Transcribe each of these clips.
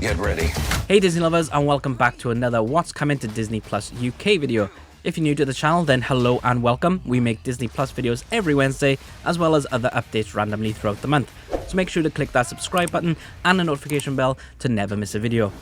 Get ready. Hey Disney lovers, and welcome back to another What's Coming to Disney Plus UK video. If you're new to the channel, then hello and welcome. We make Disney Plus videos every Wednesday, as well as other updates randomly throughout the month. So make sure to click that subscribe button and the notification bell to never miss a video.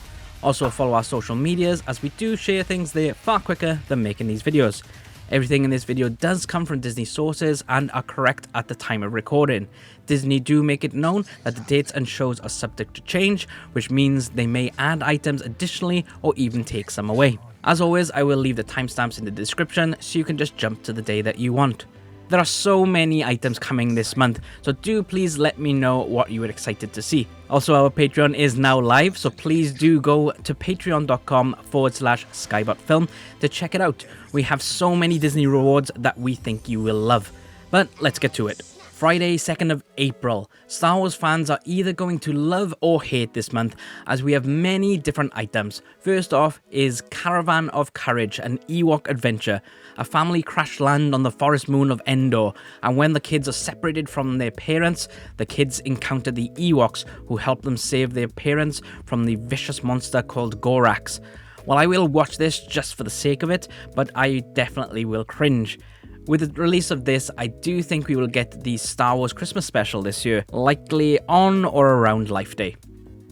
Also follow our social medias, as we do share things there far quicker than making these videos. Everything in this video does come from Disney sources and are correct at the time of recording. Disney do make it known that the dates and shows are subject to change, which means they may add items additionally or even take some away. As always, I will leave the timestamps in the description so you can just jump to the day that you want. There are so many items coming this month, so do please let me know what you were excited to see. Also, our Patreon is now live, so please do go to patreon.com/skybotfilm to check it out. We have so many Disney rewards that we think you will love. But let's get to it. Friday, 2nd of April. Star Wars fans are either going to love or hate this month, as we have many different items. First off is Caravan of Courage, an Ewok adventure. A family crash land on the forest moon of Endor, and when the kids are separated from their parents, the kids encounter the Ewoks, who help them save their parents from the vicious monster called Gorax. Well, I will watch this just for the sake of it, but I definitely will cringe. With the release of this, I do think we will get the Star Wars Christmas special this year, likely on or around Life Day.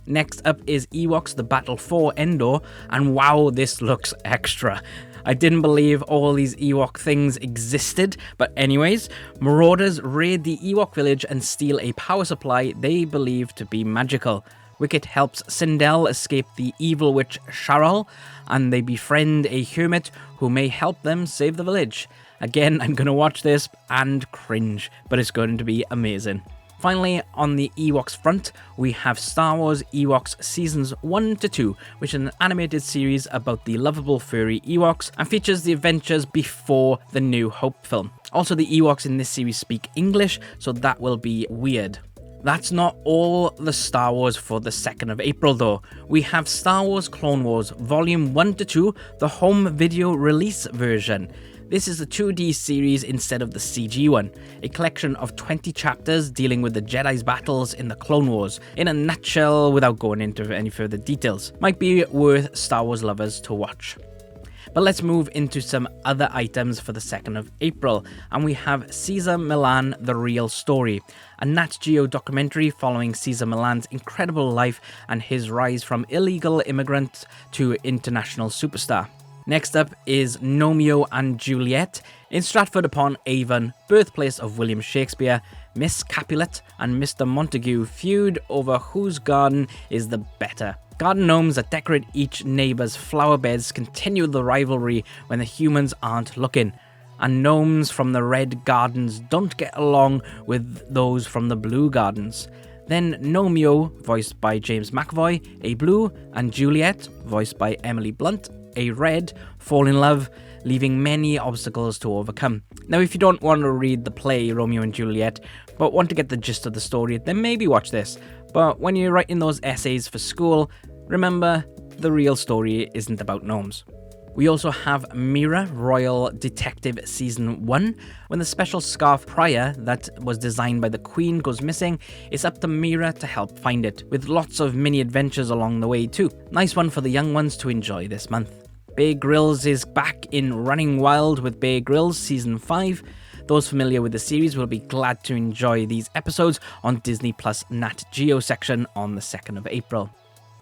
Next up is Ewoks The Battle for Endor, and wow, this looks extra. I didn't believe all these Ewok things existed, but anyways, marauders raid the Ewok village and steal a power supply they believe to be magical. Wicket helps Sindel escape the evil witch Sharol, and they befriend a hermit who may help them save the village. Again, I'm going to watch this and cringe, but it's going to be amazing. Finally, on the Ewoks front, we have Star Wars Ewoks Seasons 1 to 2, which is an animated series about the lovable furry Ewoks and features the adventures before the New Hope film. Also, the Ewoks in this series speak English, so that will be weird. That's not all the Star Wars for the 2nd of April though. We have Star Wars Clone Wars Volume 1 to 2, the home video release version. This is the 2D series instead of the CG one, a collection of 20 chapters dealing with the Jedi's battles in the Clone Wars, in a nutshell without going into any further details. Might be worth Star Wars lovers to watch. But let's move into some other items for the 2nd of April, and we have Cesar Millan, The Real Story, a Nat Geo documentary following Cesar Millan's incredible life and his rise from illegal immigrant to international superstar. Next up is Romeo and Juliet. In Stratford-upon-Avon, birthplace of William Shakespeare, Miss Capulet and Mr. Montague feud over whose garden is the better. Garden gnomes that decorate each neighbour's flower beds continue the rivalry when the humans aren't looking, and gnomes from the red gardens don't get along with those from the blue gardens. Then Romeo, voiced by James McAvoy, a blue, and Juliet, voiced by Emily Blunt, a red, fall in love, leaving many obstacles to overcome. Now, if you don't want to read the play Romeo and Juliet, but want to get the gist of the story, then maybe watch this. But when you're writing those essays for school, remember, the real story isn't about gnomes. We also have Mira, Royal Detective Season 1. When the special scarf prior that was designed by the Queen goes missing, it's up to Mira to help find it, with lots of mini adventures along the way too. Nice one for the young ones to enjoy this month. Bear Grylls is back in Running Wild with Bear Grylls Season 5. Those familiar with the series will be glad to enjoy these episodes on Disney Plus Nat Geo section on the 2nd of April.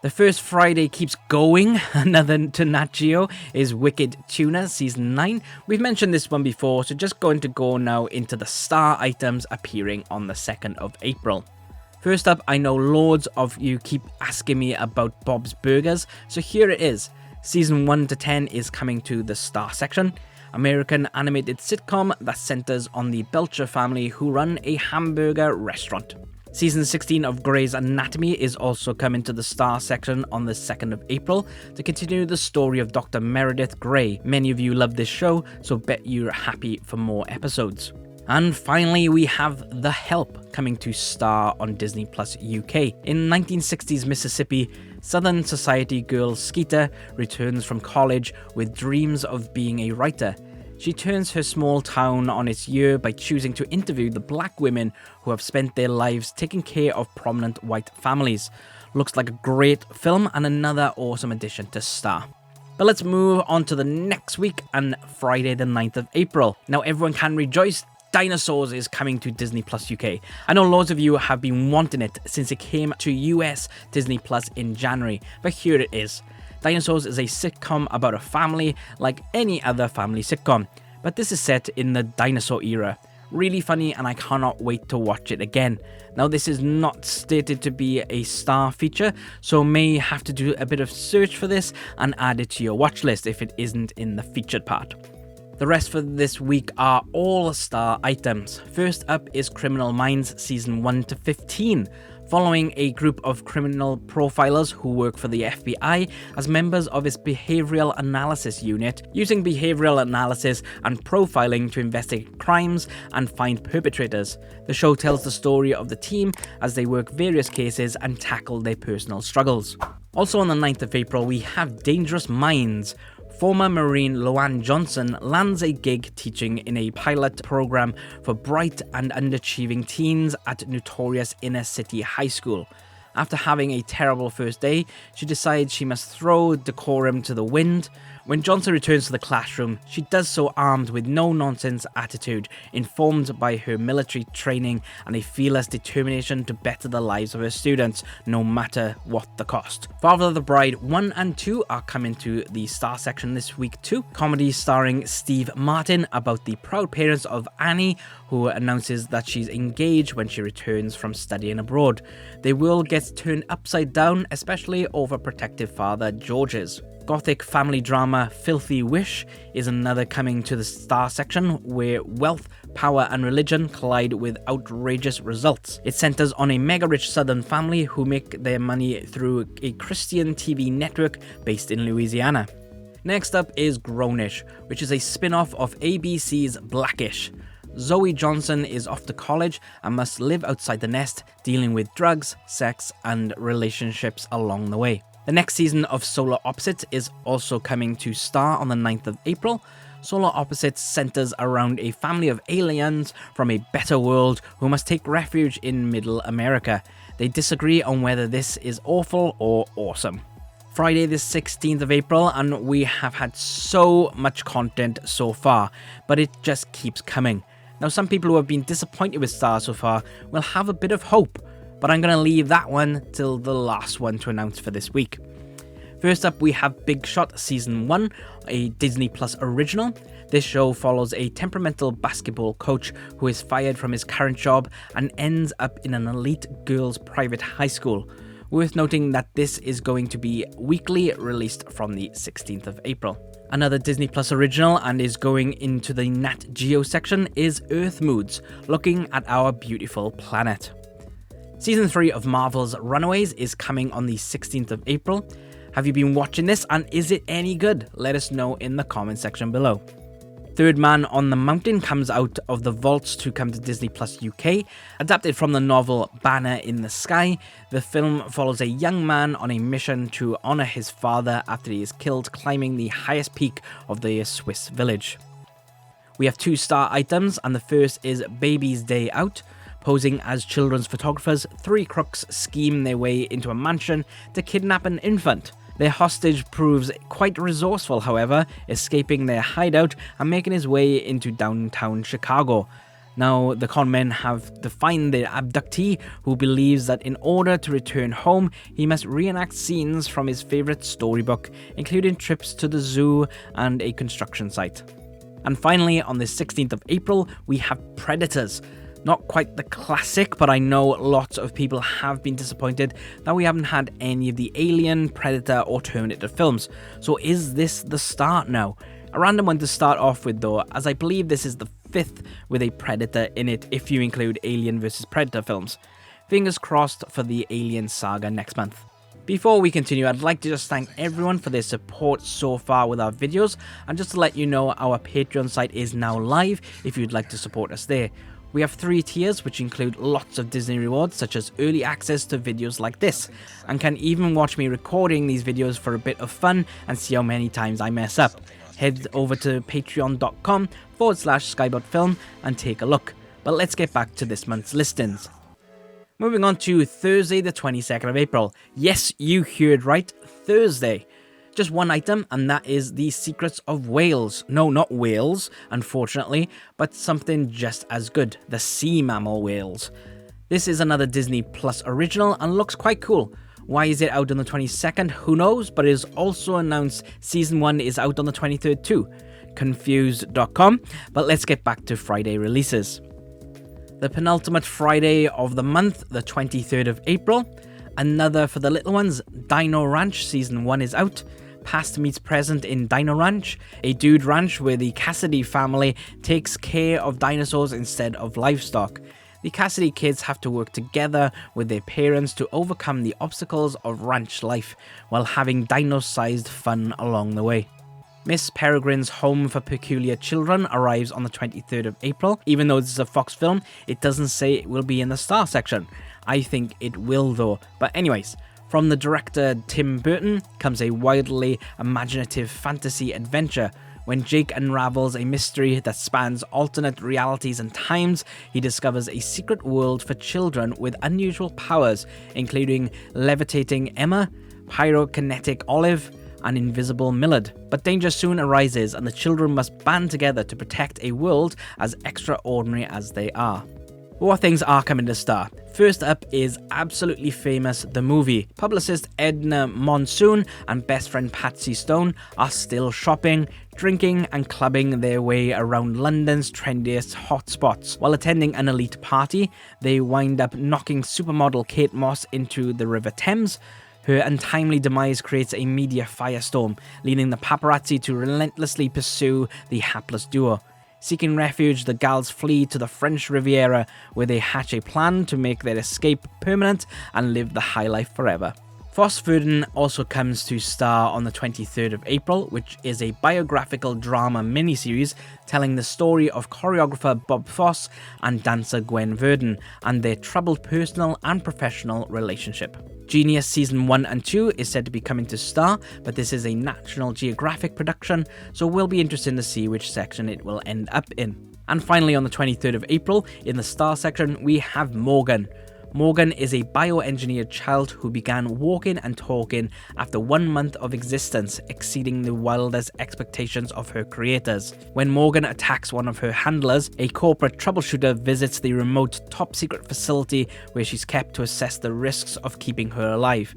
The first Friday keeps going. Another to Nat Geo is Wicked Tuna Season 9. We've mentioned this one before, so just going to go now into the star items appearing on the 2nd of April. First up, I know loads of you keep asking me about Bob's Burgers, so here it is. Season 1 to 10 is coming to the star section. American animated sitcom that centers on the Belcher family who run a hamburger restaurant. Season 16 of Grey's Anatomy is also coming to the star section on the 2nd of April to continue the story of Dr. Meredith Grey. Many of you love this show, so bet you're happy for more episodes. And finally, we have The Help coming to star on Disney Plus UK. In 1960s Mississippi, Southern Society girl Skeeter returns from college with dreams of being a writer. She turns her small town on its ear by choosing to interview the black women who have spent their lives taking care of prominent white families. Looks like a great film and another awesome addition to Star. But let's move on to the next week and Friday the 9th of April. Now everyone can rejoice. Dinosaurs is coming to Disney Plus UK. I know loads of you have been wanting it since it came to US Disney Plus in January, but here it is. Dinosaurs is a sitcom about a family like any other family sitcom, but this is set in the dinosaur era. Really funny, and I cannot wait to watch it again. Now this is not stated to be a Star feature, so may have to do a bit of search for this and add it to your watch list if it isn't in the featured part. The rest for this week are all Star items. First up is Criminal Minds Season 1 to 15, following a group of criminal profilers who work for the FBI as members of its Behavioral Analysis Unit, using behavioral analysis and profiling to investigate crimes and find perpetrators. The show tells the story of the team as they work various cases and tackle their personal struggles. Also on the 9th of April, we have Dangerous Minds. Former Marine Loanne Johnson lands a gig teaching in a pilot program for bright and underachieving teens at notorious inner city high school. After having a terrible first day, she decides she must throw decorum to the wind. When Johnson returns to the classroom, she does so armed with no-nonsense attitude, informed by her military training and a fearless determination to better the lives of her students, no matter what the cost. Father of the Bride 1 and 2 are coming to the Star section this week too. Comedy starring Steve Martin about the proud parents of Annie, who announces that she's engaged when she returns from studying abroad. Their world gets turned upside down, especially over protective father George's. Gothic family drama Filthy Wish is another coming to the Star section, where wealth, power and religion collide with outrageous results. It centers on a mega-rich southern family who make their money through a Christian TV network based in Louisiana. Next up is Grownish, which is a spin-off of ABC's Blackish. Zoe Johnson is off to college and must live outside the nest, dealing with drugs, sex and relationships along the way. The next season of Solar Opposites is also coming to Star on the 9th of April. Solar Opposites centers around a family of aliens from a better world who must take refuge in Middle America. They disagree on whether this is awful or awesome. Friday the 16th of April, and we have had so much content so far, but it just keeps coming. Now some people who have been disappointed with Star so far will have a bit of hope, but I'm going to leave that one till the last one to announce for this week. First up, we have Big Shot Season 1, a Disney Plus original. This show follows a temperamental basketball coach who is fired from his current job and ends up in an elite girls' private high school. Worth noting that this is going to be weekly, released from the 16th of April. Another Disney Plus original and is going into the Nat Geo section is Earth Moods, looking at our beautiful planet. Season 3 of Marvel's Runaways is coming on the 16th of April. Have you been watching this and is it any good? Let us know in the comment section below. Third Man on the Mountain comes out of the vaults to come to Disney Plus UK. Adapted from the novel Banner in the Sky, the film follows a young man on a mission to honour his father after he is killed climbing the highest peak of the Swiss village. We have 2 Star items, and the first is Baby's Day Out. Posing as children's photographers, 3 crooks scheme their way into a mansion to kidnap an infant. Their hostage proves quite resourceful, however, escaping their hideout and making his way into downtown Chicago. Now, the con men have to find their abductee, who believes that in order to return home, he must reenact scenes from his favourite storybook, including trips to the zoo and a construction site. And finally, on the 16th of April, we have Predators. Not quite the classic, but I know lots of people have been disappointed that we haven't had any of the Alien, Predator or Terminator films. So is this the start now? A random one to start off with though, as I believe this is the 5th with a Predator in it if you include Alien vs Predator films. Fingers crossed for the Alien saga next month. Before we continue, I'd like to just thank everyone for their support so far with our videos, and just to let you know, our Patreon site is now live if you'd like to support us there. We have 3 tiers which include lots of Disney rewards such as early access to videos like this, and can even watch me recording these videos for a bit of fun and see how many times I mess up. Head over to patreon.com/skybotfilm and take a look. But let's get back to this month's listings. Moving on to Thursday the 22nd of April. Yes, you heard right, Thursday. Just one item, and that is The Secrets of Whales. No, not whales, unfortunately, but something just as good, the sea mammal whales. This is another Disney Plus original and looks quite cool. Why is it out on the 22nd? Who knows, but it is also announced Season 1 is out on the 23rd too. Confused.com, but let's get back to Friday releases. The penultimate Friday of the month, the 23rd of April. Another for the little ones, Dino Ranch Season 1 is out. Past meets present in Dino Ranch, a dude ranch where the Cassidy family takes care of dinosaurs instead of livestock. The Cassidy kids have to work together with their parents to overcome the obstacles of ranch life while having dino-sized fun along the way. Miss Peregrine's Home for Peculiar Children arrives on the 23rd of April. Even though this is a Fox film, it doesn't say it will be in the star section. I think it will though. But anyways, from the director Tim Burton comes a wildly imaginative fantasy adventure. When Jake unravels a mystery that spans alternate realities and times, he discovers a secret world for children with unusual powers, including levitating Emma, pyrokinetic Olive, and invisible Millard. But danger soon arises and the children must band together to protect a world as extraordinary as they are. What things are coming to star? First up is Absolutely Famous the movie. Publicist Edna Monsoon and best friend Patsy Stone are still shopping, drinking and clubbing their way around London's trendiest hotspots. While attending an elite party, they wind up knocking supermodel Kate Moss into the River Thames. Her untimely demise creates a media firestorm, leading the paparazzi to relentlessly pursue the hapless duo. Seeking refuge, the gals flee to the French Riviera, where they hatch a plan to make their escape permanent and live the high life forever. Foss Verdon also comes to star on the 23rd of April, which is a biographical drama miniseries telling the story of choreographer Bob Foss and dancer Gwen Verdon and their troubled personal and professional relationship. Genius Season 1 and 2 is said to be coming to star, but this is a National Geographic production, so we'll be interested to see which section it will end up in. And finally, on the 23rd of April, in the star section, we have Morgan. Morgan is a bioengineered child who began walking and talking after 1 month of existence, exceeding the wildest expectations of her creators. When Morgan attacks one of her handlers, a corporate troubleshooter visits the remote top-secret facility where she's kept to assess the risks of keeping her alive.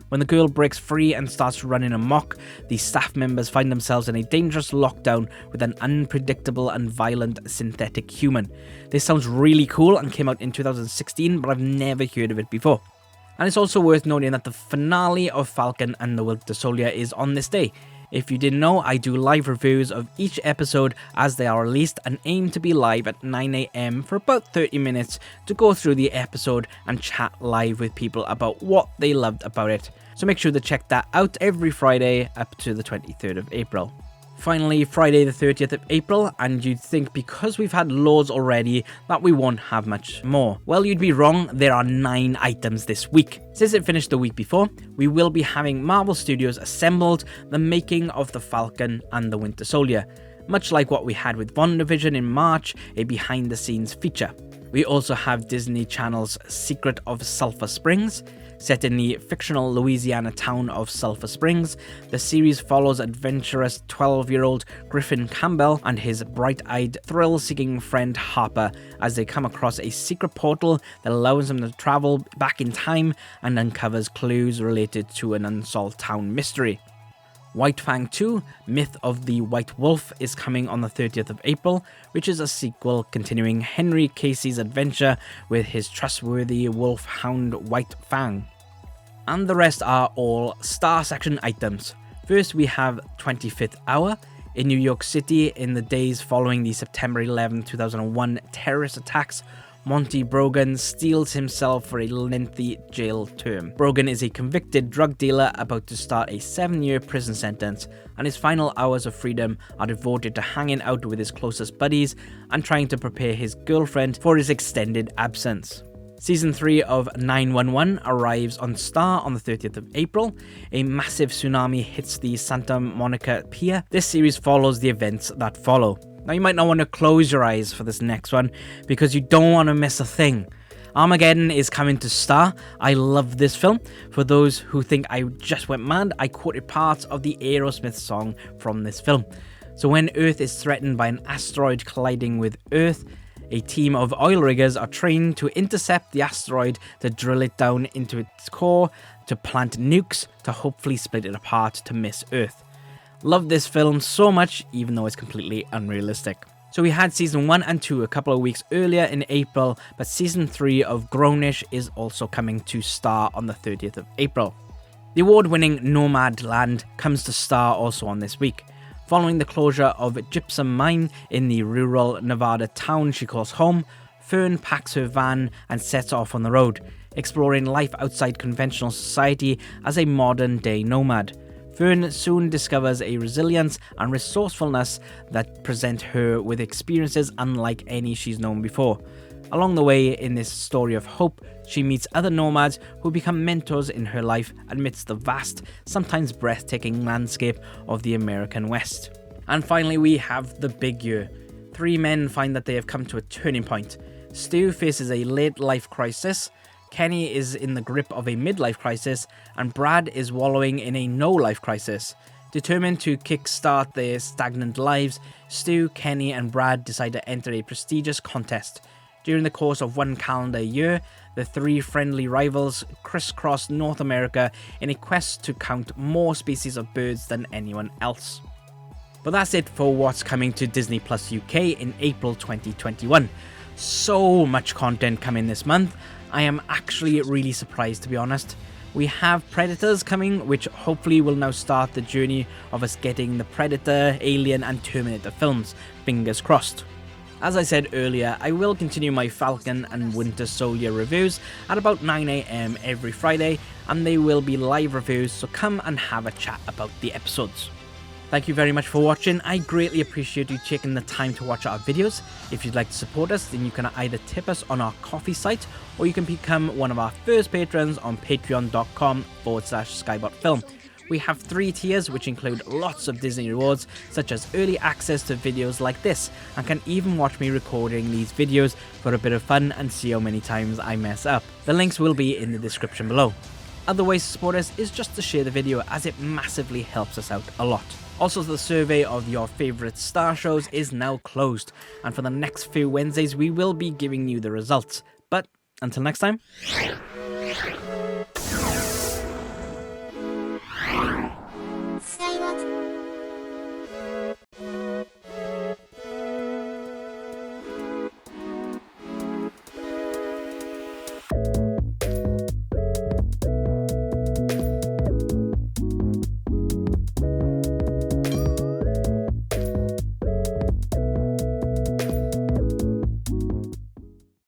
When the girl breaks free and starts running amok, the staff members find themselves in a dangerous lockdown with an unpredictable and violent synthetic human. This sounds really cool and came out in 2016, but I've never heard of it before. And it's also worth noting that the finale of Falcon and the Winter Soldier is on this day. If you didn't know, I do live reviews of each episode as they are released and aim to be live at 9 AM for about 30 minutes to go through the episode and chat live with people about what they loved about it. So make sure to check that out every Friday up to the 23rd of April. Finally, Friday the 30th of April, and you'd think because we've had loads already that we won't have much more. Well, you'd be wrong, there are 9 items this week. Since it finished the week before, we will be having Marvel Studios assembled the making of the Falcon and the Winter Soldier, much like what we had with WandaVision in March, a behind-the-scenes feature. We also have Disney Channel's Secret of Sulphur Springs. Set in the fictional Louisiana town of Sulphur Springs, the series follows adventurous 12-year-old Griffin Campbell and his bright-eyed, thrill-seeking friend Harper as they come across a secret portal that allows them to travel back in time and uncovers clues related to an unsolved town mystery. White Fang 2, Myth of the White Wolf is coming on the 30th of April, which is a sequel continuing Henry Casey's adventure with his trustworthy wolf hound White Fang. And the rest are all star section items. First we have 25th Hour. In New York City, in the days following the September 11, 2001 terrorist attacks, Monty Brogan steels himself for a lengthy jail term. Brogan is a convicted drug dealer about to start a 7-year prison sentence, and his final hours of freedom are devoted to hanging out with his closest buddies and trying to prepare his girlfriend for his extended absence. Season 3 of 911 arrives on Star on the 30th of April. A massive tsunami hits the Santa Monica Pier. This series follows the events that follow. Now you might not want to close your eyes for this next one because you don't want to miss a thing. Armageddon is coming to Star. I love this film. For those who think I just went mad, I quoted parts of the Aerosmith song from this film. So when Earth is threatened by an asteroid colliding with Earth, a team of oil riggers are trained to intercept the asteroid, to drill it down into its core, to plant nukes, to hopefully split it apart to miss Earth. Love this film so much, even though it's completely unrealistic. So we had season 1 and 2 a couple of weeks earlier in April, but season 3 of Grownish is also coming to Star on the 30th of April. The award-winning Nomadland comes to Star also on this week. Following the closure of Gypsum Mine in the rural Nevada town she calls home, Fern packs her van and sets off on the road, exploring life outside conventional society as a modern-day nomad. Fern soon discovers a resilience and resourcefulness that present her with experiences unlike any she's known before. Along the way, in this story of hope, she meets other nomads who become mentors in her life amidst the vast, sometimes breathtaking landscape of the American West. And finally, we have the big year. 3 men find that they have come to a turning point. Stu faces a late-life crisis, Kenny is in the grip of a midlife crisis, and Brad is wallowing in a no-life crisis. Determined to kickstart their stagnant lives, Stu, Kenny, and Brad decide to enter a prestigious contest. During the course of 1 calendar year, the 3 friendly rivals crisscross North America in a quest to count more species of birds than anyone else. But that's it for what's coming to Disney Plus UK in April 2021. So much content coming this month. I am actually really surprised, to be honest. We have Predators coming, which hopefully will now start the journey of us getting the Predator, Alien and Terminator films. Fingers crossed. As I said earlier, I will continue my Falcon and Winter Soldier reviews at about 9 AM every Friday, and they will be live reviews, so come and have a chat about the episodes. Thank you very much for watching. I greatly appreciate you taking the time to watch our videos. If you'd like to support us, then you can either tip us on our Ko-fi site, or you can become one of our first patrons on patreon.com/skybotfilm. We have 3 tiers which include lots of Disney rewards, such as early access to videos like this, and can even watch me recording these videos for a bit of fun and see how many times I mess up. The links will be in the description below. Other ways to support us is just to share the video, as it massively helps us out a lot. Also, the survey of your favourite Star shows is now closed, and for the next few Wednesdays we will be giving you the results. But until next time...